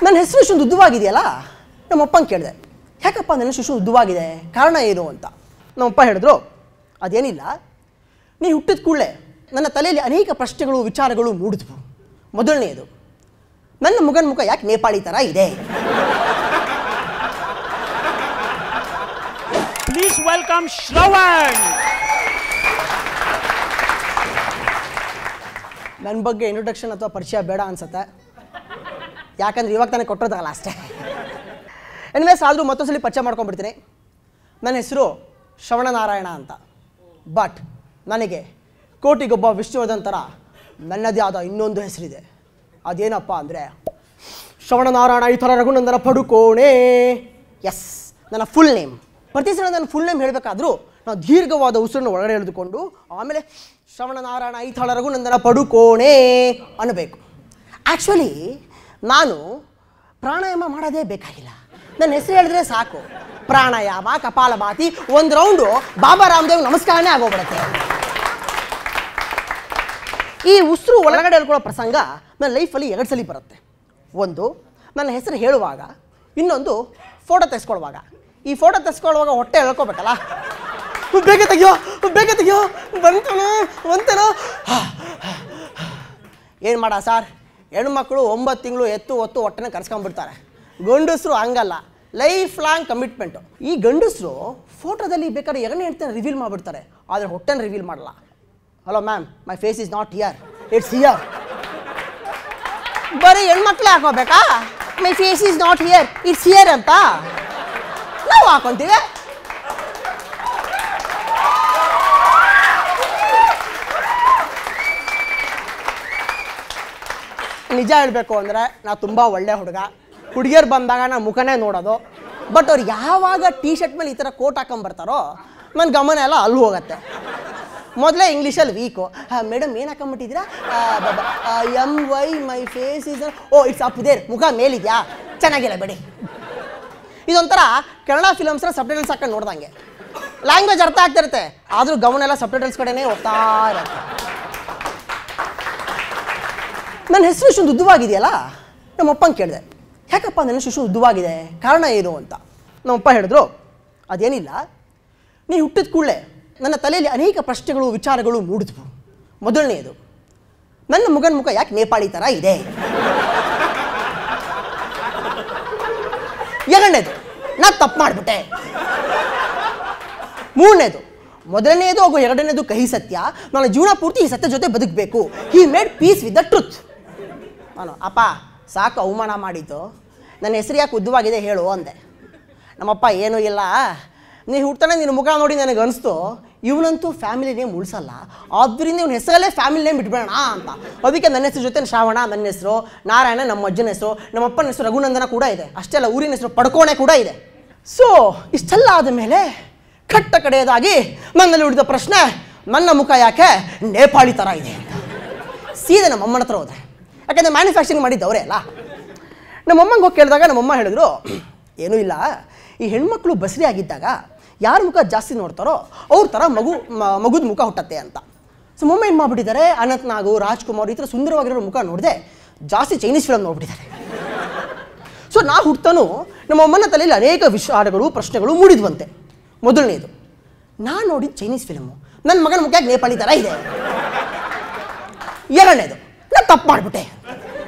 ನನ್ನ ಹೆಸರು ಇಷ್ಟೊಂದು ಉದ್ದವಾಗಿದೆಯಲ್ಲ, ನಮ್ಮಪ್ಪಂಗೆ ಕೇಳಿದೆ, ಯಾಕಪ್ಪ ನನ್ನ ಹೆಸರು ಇಷ್ಟೊಂದು ಉದ್ದವಾಗಿದೆ, ಕಾರಣ ಏನು ಅಂತ. ನಮ್ಮಪ್ಪ ಹೇಳಿದ್ರು, ಅದೇನಿಲ್ಲ, ನೀ ಹುಟ್ಟಿದ ಕೂಡಲೇ ನನ್ನ ತಲೆಯಲ್ಲಿ ಅನೇಕ ಪ್ರಶ್ನೆಗಳು ವಿಚಾರಗಳು ಮೂಡಿದ್ವು. ಮೊದಲನೆಯದು, ನನ್ನ ಮಗನ ಮುಖ ಯಾಕೆ ನೇಪಾಳಿ ಥರ ಇದೆ. Please welcome Shravan. ನನ್ನ ಬಗ್ಗೆ ಇಂಟ್ರೊಡಕ್ಷನ್ ಅಥವಾ ಪರಿಚಯ ಬೇಡ ಅನ್ಸುತ್ತೆ, ಯಾಕಂದ್ರೆ ಇವಾಗ ತಾನೇ ಕೊಟ್ಟಿರೋದಲ್ಲ ಅಷ್ಟೇ. ಎನಿವೇಸ್, ಆದರೂ ಮತ್ತೊಂದ್ಸಲಿ ಪರಿಚಯ ಮಾಡ್ಕೊಂಡ್ಬಿಡ್ತೀನಿ. ನನ್ನ ಹೆಸರು ಶ್ರವಣ ನಾರಾಯಣ ಅಂತ. ಬಟ್ ನನಗೆ ಕೋಟಿಗೊಬ್ಬ ವಿಷ್ಣುವರ್ಧನ್ ಥರ ನನ್ನದೇ ಆದ ಇನ್ನೊಂದು ಹೆಸರಿದೆ. ಅದೇನಪ್ಪ ಅಂದರೆ ಶ್ರವಣ ನಾರಾಯಣ ಈ ಥರ ರಘುನಂದನ ಪಡುಕೋಣೆ. ಎಸ್, ನನ್ನ ಫುಲ್ ನೇಮ್. ಪ್ರತಿ ಸಲ ನನ್ನ ಫುಲ್ ನೇಮ್ ಹೇಳಬೇಕಾದ್ರೂ ನಾವು ದೀರ್ಘವಾದ ಉಸಿರನ್ನು ಒಳಗಡೆ ಎಳೆದುಕೊಂಡು ಆಮೇಲೆ ಶ್ರವಣ ನಾರಾಯಣ ಈ ಥರ ರಘುನಂದನ ಪಡುಕೋಣೆ ಅನ್ನಬೇಕು. ಆ್ಯಕ್ಚುಲಿ ನಾನು ಪ್ರಾಣಾಯಾಮ ಮಾಡೋದೇ ಬೇಕಾಗಿಲ್ಲ, ನನ್ನ ಹೆಸರು ಹೇಳಿದ್ರೆ ಸಾಕು. ಪ್ರಾಣಾಯಾಮ, ಕಪಾಲಭಾತಿ, ಒಂದು ರೌಂಡು ಬಾಬಾ ರಾಮದೇವ್ ನಮಸ್ಕಾರನೇ ಆಗೋಗ್ಬಿಡುತ್ತೆ. ಈ ಉಸಿರು ಒಳಗಡೆ ಹೇಳ್ಕೊಳ್ಳೋ ಪ್ರಸಂಗ ನನ್ನ ಲೈಫಲ್ಲಿ 2 ಸಲ ಬರುತ್ತೆ. ಒಂದು ನನ್ನ ಹೆಸರು ಹೇಳುವಾಗ, ಇನ್ನೊಂದು ಫೋಟೋ ತೆಗೆಸ್ಕೊಳ್ಳುವಾಗ. ಈ ಫೋಟೋ ತೆಗೆಸ್ಕೊಳ್ಳುವಾಗ ಹೊಟ್ಟೆ ಹೇಳ್ಕೊಬೇಕಲ್ಲ, ಬೇಗ ತೆಗಿಯೋ ಬೇಗ ತೆಗಿಯೋ, ಬಂತನೋ. ಏನು ಮಾಡ ಸರ್, ಹೆಣ್ಮಕ್ಳು 9 ತಿಂಗಳು ಎತ್ತು ಹೊತ್ತು ಹೊಟ್ಟೆನ ಕರ್ಸ್ಕೊಂಡ್ಬಿಡ್ತಾರೆ. ಗಂಡಸರು ಹಂಗಲ್ಲ, ಲೈಫ್ ಲಾಂಗ್ ಕಮಿಟ್ಮೆಂಟು. ಈ ಗಂಡಸರು ಫೋಟೋದಲ್ಲಿ ಬೇಕಾದ್ರೆ 2ನೇ ಹೆಂಡ್ತಿನ ರಿವೀಲ್ ಮಾಡಿಬಿಡ್ತಾರೆ, ಆದರೆ ಹೊಟ್ಟೆನ ರಿವೀಲ್ ಮಾಡಲ್ಲ. Hello ma'am, my face is not here, it's here. ಬರೀ ಹೆಣ್ಮಕ್ಳೇ ಹಾಕೋಬೇಕಾ, my face is not here, it's here ಅಂತ ನಾವು ಹಾಕೊಂತೀವಿ. ನಿಜ ಹೇಳಬೇಕು ಅಂದರೆ ನಾವು ತುಂಬ ಒಳ್ಳೆ ಹುಡುಗ. ಹುಡುಗಿಯರು ಬಂದಾಗ ನಾನು ಮುಖನೇ ನೋಡೋದು. ಬಟ್ ಅವ್ರು ಯಾವಾಗ ಟೀ ಶರ್ಟ್ ಮೇಲೆ ಈ ಥರ ಕೋಟ್ ಹಾಕೊಂಬರ್ತಾರೋ ನನ್ನ ಗಮನ ಎಲ್ಲ ಅಲ್ಲಿ ಹೋಗುತ್ತೆ. ಮೊದಲೇ ಇಂಗ್ಲೀಷಲ್ಲಿ ವೀಕು. ಮೇಡಮ್ ಏನು ಹಾಕೊಂಬಿಟ್ಟಿದ್ದೀರಾ, MY my face is, oh it's up there, ಮುಖ ಮೇಲಿದೆಯಾ, ಚೆನ್ನಾಗಿಲ್ಲ ಬಿಡಿ. ಇದೊಂಥರ ಕನ್ನಡ ಫಿಲಮ್ಸ್ನ ಸಬ್ಟೈಟಲ್ಸ್ ಹಾಕೊಂಡು ನೋಡ್ದಂಗೆ. ಲ್ಯಾಂಗ್ವೇಜ್ ಅರ್ಥ ಆಗ್ತಿರುತ್ತೆ, ಆದರೂ ಗಮನ ಎಲ್ಲ ಸಬ್ಟೈಟಲ್ಸ್ ಕಡೆನೇ ಹೋಗ್ತಾ ಇರುತ್ತೆ. ನನ್ನ ಹೆಸರು ಇಷ್ಟೊಂದು ಉದ್ದವಾಗಿದೆಯಲ್ಲ, ನಮ್ಮಪ್ಪಂಗೆ ಕೇಳಿದೆ, ಯಾಕಪ್ಪ ನನ್ನ ಹೆಸರು ಇಷ್ಟೊಂದು ಉದ್ದವಾಗಿದೆ, ಕಾರಣ ಏನು ಅಂತ. ನಮ್ಮಪ್ಪ ಹೇಳಿದ್ರು, ಅದೇನಿಲ್ಲ, ನೀ ಹುಟ್ಟಿದ ಕೂಡಲೇ ನನ್ನ ತಲೆಯಲ್ಲಿ ಅನೇಕ ಪ್ರಶ್ನೆಗಳು ವಿಚಾರಗಳು ಮೂಡಿದ್ವು. ಮೊದಲನೆಯದು, ನನ್ನ ಮಗನ ಮುಖ ಯಾಕೆ ನೇಪಾಳಿ ಥರ ಇದೆ. ಎರಡನೇದು, ನಾನು ತಪ್ಪು ಮಾಡಿಬಿಟ್ಟೆ. ಮೂರನೇದು, ಮೊದಲನೇದು ಹಾಗೂ ಎರಡನೇದು ಕಹಿ ಸತ್ಯ, ನಾನು ಜೀವನ ಪೂರ್ತಿ ಈ ಸತ್ಯ ಜೊತೆ ಬದುಕಬೇಕು. He made peace with the truth. ನಾನು, ಅಪ್ಪ ಸಾಕು ಅವಮಾನ ಮಾಡಿದ್ದು, ನನ್ನ ಹೆಸರು ಯಾಕೆ ಉದ್ದವಾಗಿದೆ ಹೇಳು ಅಂದೆ. ನಮ್ಮಪ್ಪ ಏನೂ ಇಲ್ಲ, ನೀನು ಹುಡ್ತಾನೆ ನಿನ್ನ ಮುಖ ನೋಡಿ ನನಗೆ ಅನಿಸ್ತು ಇವನಂತೂ ಫ್ಯಾಮಿಲಿ ನೇಮ್ ಉಳಿಸಲ್ಲ, ಆದ್ದರಿಂದ ಇವನ ಹೆಸರಲ್ಲೇ ಫ್ಯಾಮಿಲಿ ನೇಮ್ ಬಿಟ್ಬೇಡ ಅಂತ. ಅದಕ್ಕೆ ನನ್ನ ಹೆಸರು ಜೊತೆ ಶ್ರಾವಣ ನನ್ನ ಹೆಸರು, ನಾರಾಯಣ ನಮ್ಮ ಅಜ್ಜನ ಹೆಸರು, ನಮ್ಮಪ್ಪನ ಹೆಸರು ರಘುನಂದನ ಕೂಡ ಇದೆ, ಅಷ್ಟೇ ಅಲ್ಲ ಊರಿನ ಹೆಸರು ಪಡ್ಕೋಣೆ ಕೂಡ ಇದೆ. ಸೊ ಇಷ್ಟೆಲ್ಲ ಆದ ಮೇಲೆ ಕಟ್ಟ ಕಡೆಯದಾಗಿ ನನ್ನಲ್ಲಿ ಉಳಿದ ಪ್ರಶ್ನೆ, ನನ್ನ ಮುಖ ಯಾಕೆ ನೇಪಾಳಿ ಥರ ಇದೆ ಅಂತ. ಸೀದೆ ನಮ್ಮಮ್ಮನ ಹತ್ರ ಹೋದೆ, ಯಾಕಂದರೆ ಮ್ಯಾನುಫ್ಯಾಕ್ಚರಿಂಗ್ ಮಾಡಿದ್ದು ಅವರೇ ಅಲ್ಲ. ನಮ್ಮಮ್ಮಂಗೆ ಹೋಗಿ ಕೇಳಿದಾಗ ನಮ್ಮಮ್ಮ ಹೇಳಿದ್ರು, ಏನೂ ಇಲ್ಲ, ಈ ಹೆಣ್ಮಕ್ಳು ಬಸರಿ ಆಗಿದ್ದಾಗ ಯಾರ ಮುಖ ಜಾಸ್ತಿ ನೋಡ್ತಾರೋ ಅವ್ರ ಥರ ಮಗುದ ಮುಖ ಹುಟ್ಟತ್ತೆ ಅಂತ. ಸೊ ಮೊಮ್ಮ ಏನು ಮಾಡಿಬಿಟ್ಟಿದ್ದಾರೆ, ಅನಂತ್ ನಾಗು, ರಾಜ್ಕುಮಾರ್ ಈ ಥರ ಸುಂದರವಾಗಿರೋ ಮುಖ ನೋಡಿದೆ ಜಾಸ್ತಿ ಚೈನೀಸ್ ಫಿಲಮ್ ನೋಡ್ಬಿಟ್ಟಿದ್ದಾರೆ. ಸೊ ನಾ ಹುಡ್ತಾನು ನಮ್ಮಮ್ಮನ ತಲೆಯಲ್ಲಿ ಅನೇಕ ವಿಚಾರಗಳು ಪ್ರಶ್ನೆಗಳು ಮೂಡಿದ್ವಂತೆ. ಮೊದಲನೇದು, ನಾನು ನೋಡಿದ ಚೈನೀಸ್ ಫಿಲಮು, ನನ್ನ ಮಗನ ಮುಖ ನೇಪಾಳಿ ಥರ ಇದೆ. ಎರಡನೇದು, ನಾನು ತಪ್ಪು ಮಾಡಿಬಿಟ್ಟೆ.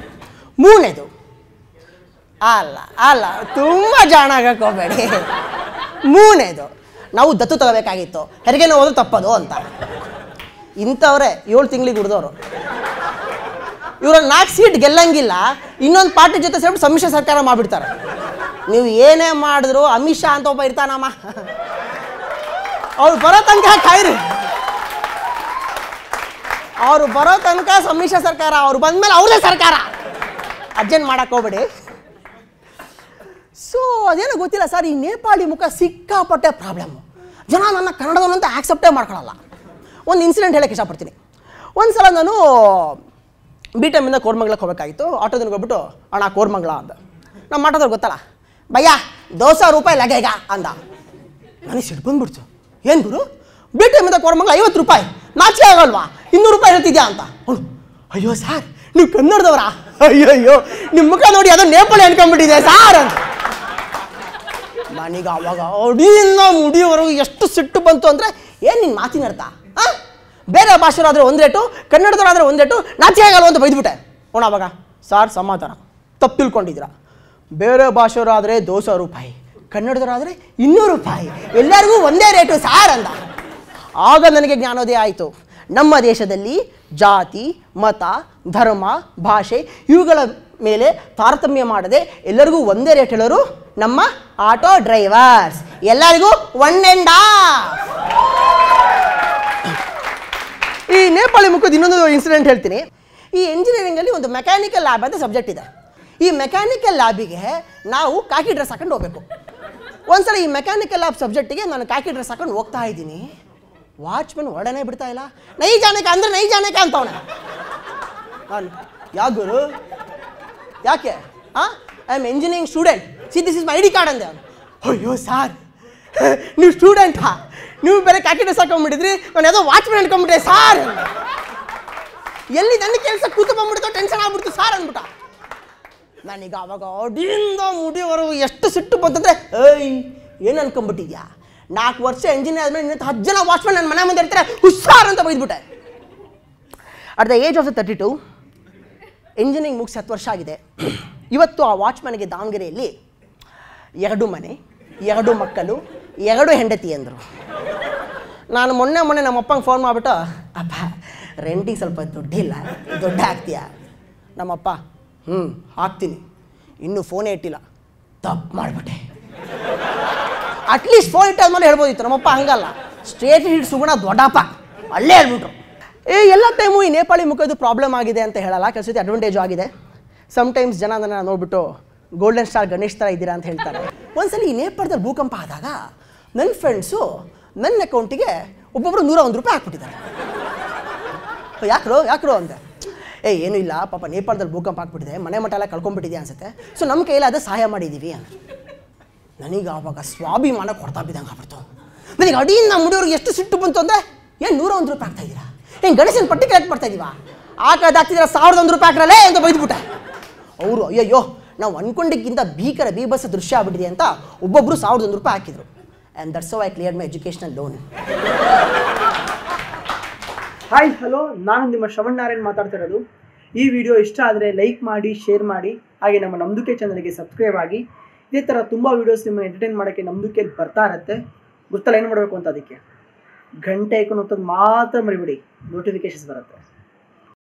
ಮೂರನೇದು, ಅಲ್ಲ ತುಂಬ ಜಾಣ ಆಗಕ್ಕೆ ಹೋಗಬೇಡಿ. ಮೂರನೇದು, ನಾವು ದತ್ತು ತಗೋಬೇಕಾಗಿತ್ತು, ಹೆರಿಗೆ ನೋವು ತಪ್ಪದು ಅಂತ. ಇಂಥವ್ರೆ 7 ತಿಂಗಳಿಗೆ ಹುಡ್ದವರು. ಇವ್ರ 4 ಸೀಟ್ ಗೆಲ್ಲಂಗಿಲ್ಲ, ಇನ್ನೊಂದು ಪಾರ್ಟಿ ಜೊತೆ ಸೇರಿಬಿಟ್ಟು ಸಮ್ಮಿಶ್ರ ಸರ್ಕಾರ ಮಾಡಿಬಿಡ್ತಾರೆ. ನೀವು ಏನೇ ಮಾಡಿದ್ರು ಅಮಿತ್ ಶಾ ಅಂತ ಒಬ್ಬ ಇರ್ತಾನಮ್ಮ, ಅವ್ರು ಬರೋ ತನಕ ಕಾಯಿರಿ. ಅವರು ಬರೋ ತನಕ ಸಮ್ಮಿಶ್ರ ಸರ್ಕಾರ, ಅವ್ರು ಬಂದಮೇಲೆ ಅವ್ರದೇ ಸರ್ಕಾರ. ಅರ್ಜೆಂಟ್ ಮಾಡಕ್ಕೆ ಹೋಗ್ಬೇಡಿ. ಸೊ ಅದೇನೋ ಗೊತ್ತಿಲ್ಲ ಸರ್, ಈ ನೇಪಾಳಿ ಮುಖ ಸಿಕ್ಕಾಪಟ್ಟೆ ಪ್ರಾಬ್ಲಮ್ಮು. ಜನ ನನ್ನ ಕನ್ನಡದವನ್ನಂತ ಆಕ್ಸೆಪ್ಟೇ ಮಾಡ್ಕೊಳ್ಳಲ್ಲ. ಒಂದು ಇನ್ಸಿಡೆಂಟ್ ಹೇಳೋಕ್ಕೆ ಇಷ್ಟಪಡ್ತೀನಿ. ಒಂದು ಸಲ ನಾನು BTM ಕೋರ್ಮಂಗ್ಲಕ್ಕೆ ಹೋಗಬೇಕಾಗಿತ್ತು. ಆಟೋದಲ್ಲಿ ಹೋಗ್ಬಿಟ್ಟು, ಅಣ್ಣ ಕೋರ್ಮಂಗ್ಲ ಅಂದ. ನಮ್ಮ ಆಟೋದವ್ರು ಗೊತ್ತಲ್ಲ, ಭಯ್ಯ 200 ರೂಪಾಯಿ ಲಗೇಗ ಅಂದ. ನನಗೆ ಸಿಟ್ಟು ಬಂದ್ಬಿಡ್ತು. ಏನು ಗುರು, BTM ಕೋರ್ಮಂಗ್ಲ 50 ರೂಪಾಯಿ, ನಾಚಿಕೆ ಆಗಲ್ವಾ, 200 ರೂಪಾಯಿ ಹೇಳ್ತಿದ್ಯಾ ಅಂತ. ಅವನು, ಅಯ್ಯೋ ಸರ್ ನೀವು ಕನ್ನಡದವರಾ, ಅಯ್ಯಯ್ಯೋ ನಿಮ್ಮ ಮುಖ ನೋಡಿ ಅದು ನೇಪಾಳಿ ಅನ್ಕೊಂಡ್ಬಿಟ್ಟಿದೆ ಸಾರ್ ಅಂತ. ನನಗೆ ಅವಾಗ ಅಡಿಯಿಂದ ಮುಡಿಯವರೆಗೂ ಎಷ್ಟು ಸಿಟ್ಟು ಬಂತು ಅಂದರೆ ಏನು ನಿನ್ನ ಮಾತಿನ ಅರ್ಥ? ಬೇರೆ ಭಾಷೆಯವರಾದರೆ ಒಂದು ರೇಟು, ಕನ್ನಡದವರಾದರೆ ಒಂದು ರೇಟು, ನಾಚೆ ಆಗಲ್ಲ ಅಂತ ಬೈದ್ಬಿಟ್ಟೆ. ಅವಾಗ ಸಾರ್ ಸಮಾಧಾನ, ತಪ್ಪು ತಿಳ್ಕೊಂಡಿದ್ದೀರಾ. ಬೇರೆ ಭಾಷೆಯವರಾದರೆ 200 ರೂಪಾಯಿ, ಕನ್ನಡದವರಾದರೆ 200 ರೂಪಾಯಿ, ಎಲ್ಲರಿಗೂ ಒಂದೇ ರೇಟು ಸಾರ್ ಅಂದ. ಆಗ ನನಗೆ ಜ್ಞಾನೋದಯ ಆಯಿತು. ನಮ್ಮ ದೇಶದಲ್ಲಿ ಜಾತಿ, ಮತ, ಧರ್ಮ, ಭಾಷೆ ಇವುಗಳ ಮೇಲೆ ತಾರತಮ್ಯ ಮಾಡದೆ ಎಲ್ಲರಿಗೂ ಒಂದೇ ರೇಟ್ ಹೇಳೋರು ನಮ್ಮ ಆಟೋ ಡ್ರೈವರ್ಸ್. ಎಲ್ಲರಿಗೂ 1.5. ಈ ನೇಪಾಳಿ ಮುಖದ ಇನ್ನೊಂದು ಇನ್ಸಿಡೆಂಟ್ ಹೇಳ್ತೀನಿ. ಈ ಇಂಜಿನಿಯರಿಂಗಲ್ಲಿ ಒಂದು ಮೆಕ್ಯಾನಿಕಲ್ ಲ್ಯಾಬ್ ಅಂತ ಸಬ್ಜೆಕ್ಟ್ ಇದೆ. ಈ ಮೆಕ್ಯಾನಿಕಲ್ ಲ್ಯಾಬಿಗೆ ನಾವು ಕಾಕಿ ಡ್ರೆಸ್ ಹಾಕೊಂಡು ಹೋಗ್ಬೇಕು. ಒಂದ್ಸಲ ಈ ಮೆಕ್ಯಾನಿಕಲ್ ಲ್ಯಾಬ್ ಸಬ್ಜೆಕ್ಟಿಗೆ ನಾನು ಕಾಕಿ ಡ್ರೆಸ್ ಹಾಕೊಂಡು ಹೋಗ್ತಾ ಇದ್ದೀನಿ. ವಾಚ್ಮನ್ ಹೊರಡನೆ ಬಿಡ್ತಾ ಇಲ್ಲ. ನೈ ಜಾನೇಕ ಅಂದರೆ ನೈ ಜಾನೇಕ ಅಂತವನೆ. ನಾನು ಯಾಕೆ ಗುರು, ಯಾಕೆ? I am engineering student, see this is my ID card ಅಂದೆ. ಅವನು ಅಯ್ಯೋ ಸಾರ್ ನೀವು ಸ್ಟೂಡೆಂಟಾ, ನೀವು ಬೇರೆ ಕಾಕಿ ಡ್ರೆಸ್ ಹಾಕೊಂಡ್ಬಿಟ್ಟಿದ್ರಿ, ನಾನು ಯಾವುದೋ ವಾಚ್ಮನ್ ಅನ್ಕೊಂಡ್ಬಿಟ್ಟೆ ಸಾರ್. ಎಲ್ಲಿ ನನ್ನ ಕೆಲಸ ಕೂತು ಬಂದ್ಬಿಡ್ತು, ಟೆನ್ಷನ್ ಆಗ್ಬಿಡ್ತು ಸಾರ್ ಅಂದ್ಬಿಟ್ಟ. ನಾನೀಗ ಅವಾಗ ಅಡಿಯಿಂದ ಮುಡಿಯವರೆಗೂ ಎಷ್ಟು ಸಿಟ್ಟು ಬಂತಂದರೆ, ಏಯ್ ಏನು ಅನ್ಕೊಂಬಿಟ್ಟಿದ್ಯಾ, 4 ವರ್ಷ ಇಂಜಿನಿಯರ್ ಆದಮೇಲೆ ಇನ್ನೂ 10 ಜನ ವಾಚ್ಮನ್ ನನ್ನ ಮನೆ ಮುಂದೆ ಇರ್ತಾರೆ ಹುಷಾರ್ ಅಂತ ಬೈದ್ಬಿಟ್ಟೆ. At the age of 32 engineering ಮುಗಿಸಿ 10 ವರ್ಷ ಆಗಿದೆ. ಇವತ್ತು ಆ ವಾಚ್ಮನ್ಗೆ ದಾವಣಗೆರೆಯಲ್ಲಿ 2 ಮನೆ, 2 ಮಕ್ಕಳು, 2 ಹೆಂಡತಿ ಅಂದರು. ನಾನು ಮೊನ್ನೆ ನಮ್ಮಪ್ಪಂಗೆ ಫೋನ್ ಮಾಡಿಬಿಟ್ಟು, ಅಪ್ಪ ರೆಂಟಿಗೆ ಸ್ವಲ್ಪ ದುಡ್ಡಿಲ್ಲ, ದುಡ್ಡು ಹಾಕ್ತೀಯಾ? ನಮ್ಮಪ್ಪ ಹಾಕ್ತೀನಿ, ಇನ್ನೂ ಫೋನೇ ಇಟ್ಟಿಲ್ಲ. ತಪ್ಪು ಮಾಡಿಬಿಟ್ಟೆ. ಅಟ್ಲೀಸ್ಟ್ ಫೋನ್ ಇಟ್ಟಾದ್ಮೇಲೆ ಹೇಳ್ಬೋದಿತ್ತು. ನಮ್ಮಪ್ಪ ಹಂಗಲ್ಲ, ಸ್ಟ್ರೇಟ್ ಹಿಟ್ ಸುಗುಣ ದೊಡ್ಡಪ್ಪ ಅಲ್ಲೇ ಹೇಳ್ಬಿಟ್ರು. ಎಲ್ಲ ಟೈಮು ಈ ನೇಪಾಳಿ ಮುಖದ್ದು ಪ್ರಾಬ್ಲಮ್ ಆಗಿದೆ ಅಂತ ಹೇಳಲ್ಲ, ಕೆಲಸ ಜೊತೆ ಅಡ್ವಾಂಟೇಜು ಆಗಿದೆ. ಸಮ್ಟೈಮ್ಸ್ ಜನ ನನ್ನ ನೋಡ್ಬಿಟ್ಟು ಗೋಲ್ಡನ್ ಸ್ಟಾರ್ ಗಣೇಶ್ ಥರ ಇದ್ದೀರಾ ಅಂತ ಹೇಳ್ತಾರೆ. ಒಂದ್ಸಲ ಈ ನೇಪಾಳದಲ್ಲಿ ಭೂಕಂಪ ಆದಾಗ ನನ್ನ ಫ್ರೆಂಡ್ಸು ನನ್ನ ಅಕೌಂಟಿಗೆ ಒಬ್ಬೊಬ್ಬರು 101 ರೂಪಾಯಿ ಹಾಕ್ಬಿಟ್ಟಿದ್ದಾರೆ. ಯಾಕ್ರೋ ಅಂದೆ. ಏನೂ ಇಲ್ಲ ಪಾಪ, ನೇಪಾಳದಲ್ಲಿ ಭೂಕಂಪ ಹಾಕ್ಬಿಟ್ಟಿದೆ, ಮನೆ ಮಠ ಎಲ್ಲ ಕಳ್ಕೊಂಡ್ಬಿಟ್ಟಿದೆ ಅನ್ಸುತ್ತೆ, ಸೊ ನಮ್ಮ ಕೈಲಾದ ಸಹಾಯ ಮಾಡಿದ್ದೀವಿ ಅಂತ. ನನಗೆ ಆವಾಗ ಸ್ವಾಭಿಮಾನ ಕೊಡ್ತಾ ಬಿದ್ದಂಗೆ ಆಗ್ಬಿಡ್ತು. ನನಗೆ ಅಡಿಯಿಂದ ಮುಡಿಯೋರಿಗೆ ಎಷ್ಟು ಸಿಟ್ಟು ಬಂತು ಅಂದರೆ, ಏನು 101 ರೂಪಾಯಿ ಹಾಕ್ತಾಯಿದ್ದೀರಾ, ಏನು ಗಣೇಶನ ಪಟ್ಟಿ ಕಲೆಕ್ಟ್ ಮಾಡ್ತಾ ಇದ್ದೀವಾ, ಹಾಕಿದ್ರೆ 1001 ರೂಪಾಯಿ ಹಾಕ್ರಲ್ಲೇ ಅಂತ ಬೈದ್ಬಿಟ್ಟೆ. ಅವರು ಅಯ್ಯಯ್ಯೋ ನಾವು ಅಂದ್ಕೊಂಡಿಗಿಂತ ಭೀಕರ ಬೀಭತ್ಸ ದೃಶ್ಯ ಆಗ್ಬಿಟ್ಟಿದೆ ಅಂತ ಒಬ್ಬೊಬ್ಬರು 1001 ರೂಪಾಯಿ ಹಾಕಿದ್ರು. And that's how I cleared my educational loan. Hi hello, ನಾನು ನಿಮ್ಮ ಶ್ರವಣ್ ನಾರಾಯಣ್ ಮಾತಾಡ್ತಿರೋದು. ಈ ವಿಡಿಯೋ ಇಷ್ಟ ಆದರೆ ಲೈಕ್ ಮಾಡಿ, ಶೇರ್ ಮಾಡಿ, ಹಾಗೆ ನಮ್ಮ ನಮ್ದುಕೆ ಚಾನಲ್ಗೆ ಸಬ್ಸ್ಕ್ರೈಬ್ ಆಗಿ. ಇದೇ ಥರ ತುಂಬ ವೀಡಿಯೋಸ್ ನಿಮ್ಮನ್ನು ಎಂಟರ್ಟೈನ್ ಮಾಡೋಕ್ಕೆ ನಮ್ದುಕೆಯಲ್ಲಿ ಬರ್ತಾ ಇರುತ್ತೆ. ಗೊತ್ತಲ್ಲ ಏನು ಮಾಡಬೇಕು ಅಂತ. ಅದಕ್ಕೆ ಗಂಟೆ ಐಕಾನ್ ಒತ್ತೋದು ಮಾತ್ರ ಮರಿಬೇಡಿ, ನೋಟಿಫಿಕೇಶನ್ಸ್ ಬರುತ್ತೆ.